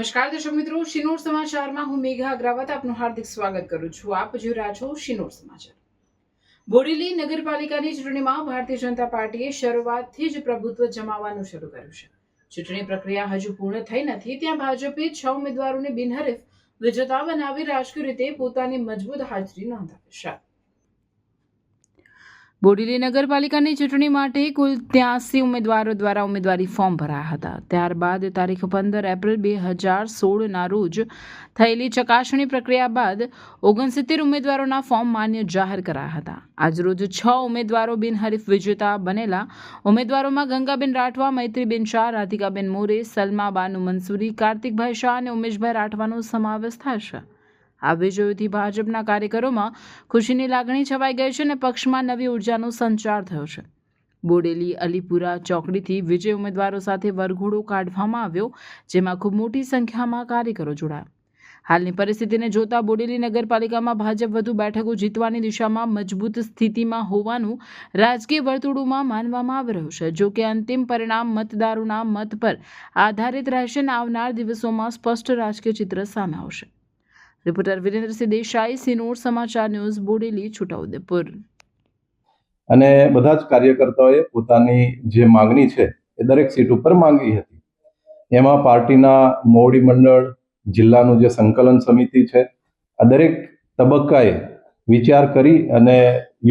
નમસ્કાર દર્શક મિત્રો, શિનોર સમાચારમાં હું મેઘા અગ્રવાલ આપનું હાર્દિક સ્વાગત કરું છું. આપ જોઈ રહ્યા છો શિનોર સમાચાર. બોડેલી નગરપાલિકાની ચૂંટણીમાં ભારતીય જનતા પાર્ટીએ શરૂઆતથી જ પ્રભુત્વ જમાવવાનું શરૂ કર્યું છે. ચૂંટણી પ્રક્રિયા હજુ પૂર્ણ થઈ નથી ત્યાં ભાજપે 6 ઉમેદવારોને બિનહરીફ વિજેતા બનાવી રાજકીય રીતે પોતાની મજબૂત હાજરી નોંધાવી છે. બોડેલી નગરપાલિકાની ચૂંટણી માટે કુલ 83 ઉમેદવારો દ્વારા ઉમેદવારી ફોર્મ ભરાયા હતા. ત્યારબાદ તારીખ 15 એપ્રિલ 2016ના રોજ થયેલી ચકાસણી પ્રક્રિયા બાદ 69 ઉમેદવારોના ફોર્મ માન્ય જાહેર કરાયા હતા. આજરોજ 6 ઉમેદવારો બિનહરીફ વિજેતા બનેલા ઉમેદવારોમાં ગંગાબેન રાઠવા, મૈત્રીબેન શાહ, રાધિકાબેન મોરે, સલમા બાનુ મંસૂરી, કાર્તિકભાઈ શાહ અને ઉમેશભાઈ રાઠવાનો સમાવેશ થાય છે. આ વિજયોથી ભાજપના કાર્યકરોમાં ખુશીની લાગણી છવાઈ ગઈ છે અને પક્ષમાં નવી ઉર્જાનો સંચાર થયો છે. બોડેલી અલીપુરા ચોકડીથી વિજય ઉમેદવારો સાથે વરઘોડો કાઢવામાં આવ્યો, જેમાં ખૂબ મોટી સંખ્યામાં કાર્યકરો જોડાયા. હાલની પરિસ્થિતિને જોતા બોડેલી નગરપાલિકામાં ભાજપ વધુ બેઠકો જીતવાની દિશામાં મજબૂત સ્થિતિમાં હોવાનું રાજકીય વર્તુળોમાં માનવામાં આવી રહ્યું છે. જો કે અંતિમ પરિણામ મતદારોના મત પર આધારિત રહેશે અને આવનાર દિવસોમાં સ્પષ્ટ રાજકીય ચિત્ર સામે આવશે. રિપોર્ટર વિરેન્દ્રસિંહ દેસાઈ, સિનોર સમાચાર ન્યૂઝ, બોડેલી, છોટાઉદેપુર. અને બધા જ કાર્યકર્તાઓએ પોતાની જે માંગણી છે એ દરેક સીટ ઉપર માંગી હતી. એમાં પાર્ટીના મોવડી મંડળ, જિલ્લાનું જે સંકલન સમિતિ છે, આ દરેક તબક્કાએ વિચાર કરી અને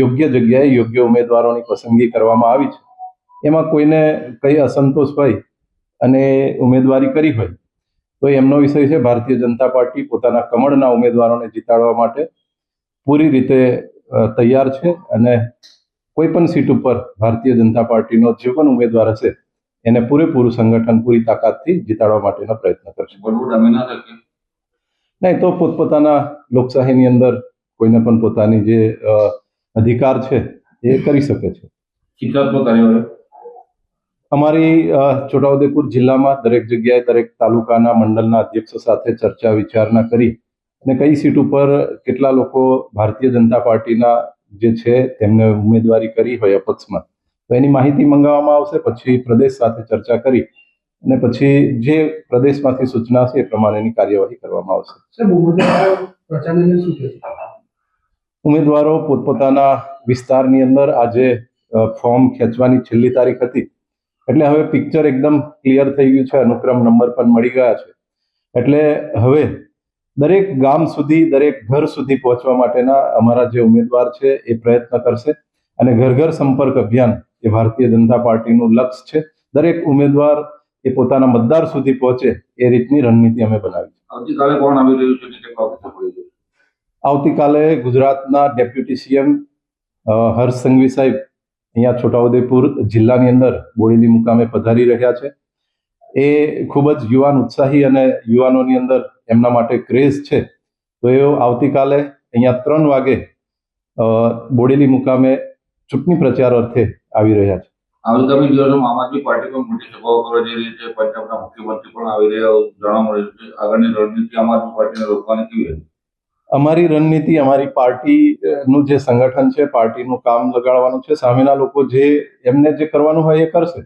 યોગ્ય જગ્યાએ યોગ્ય ઉમેદવારોની પસંદગી કરવામાં આવી છે. એમાં કોઈને કઈ અસંતોષ હોય અને ઉમેદવારી કરી હોય તો એમનો વિષય છે. ભારતીય જનતા પાર્ટી પોતાના કમળના ઉમેદવારોને જીતાડવા માટે પૂરી રીતે તૈયાર છે અને કોઈ પણ સીટ ઉપર ભારતીય જનતા પાર્ટીનો જે પણ ઉમેદવાર હશે એને પૂરેપૂરું સંગઠન પૂરી તાકાતથી જીતાડવા માટેનો પ્રયત્ન કરશે. નહીં તો પોતપોતાના લોકશાહીની અંદર કોઈને પણ પોતાની જે અધિકાર છે એ કરી શકે છે. અમારી છોટાઉદેપુર જિલ્લામાં દરેક જગ્યાએ દરેક તાલુકાના મંડળના અધ્યક્ષો સાથે ચર્ચા વિચારણા કરી અને કઈ સીટ ઉપર કેટલા લોકો ભારતીય જનતા પાર્ટીના જે છે તેમને ઉમેદવારી કરી હોય અપક્ષમાં તો એની માહિતી મંગાવવામાં આવશે. પછી પ્રદેશ સાથે ચર્ચા કરી અને પછી જે પ્રદેશમાંથી સૂચના છે એ પ્રમાણેની કાર્યવાહી કરવામાં આવશે. ઉમેદવારો પોતપોતાના વિસ્તારની અંદર આજે ફોર્મ ખેંચવાની છેલ્લી તારીખ હતી એટલે હવે પિક્ચર એકદમ ક્લિયર થઈ ગયું છે. અનુક્રમ નંબર પણ મળી ગયા છે. એટલે હવે દરેક ગામ સુધી, દરેક ઘર સુધી પહોંચવા માટેના અમારા જે ઉમેદવાર છે એ પ્રયત્ન કરશે અને ઘર ઘર સંપર્ક અભિયાન એ ભારતીય જનતા પાર્ટીનું લક્ષ્ય છે. દરેક ઉમેદવાર એ પોતાના મતદાર સુધી પહોંચે એ રીતની રણનીતિ અમે બનાવી છે. આવતીકાલે કોણ આવી રહ્યું છે? આવતીકાલે ગુજરાતના ડેપ્યુટી સીએમ હર્ષ સંઘવી સાહેબ અહીંયા છોટાઉદેપુર જિલ્લાની અંદર બોડેલી મુકામે પધારી રહ્યા છે. એ ખૂબ જ યુવાન ઉત્સાહી અને યુવાનોની અંદર એમના માટે ક્રેઝ છે. તો એ આવતીકાલે અહીંયા 3 વાગે બોડેલી મુકામે ચૂંટણી પ્રચાર અર્થે આવી રહ્યા છે. આગામી દિવસોમાં આમ આદમી પાર્ટી પણ મોટી સભાઓ કરવા જઈ રહી છે. પંજાબના મુખ્યમંત્રી પણ આવી રહ્યા જાણવા મળ્યું છે. આગળની રણનીતિ આમ આદમી પાર્ટીને રોકવાની કેવી હતી? અમારી રણનીતિ, અમારી પાર્ટીનું જે સંગઠન છે, પાર્ટીનું કામ લગાડવાનું છે. સામેના લોકો જે એમને જે કરવાનું હોય એ કરશે.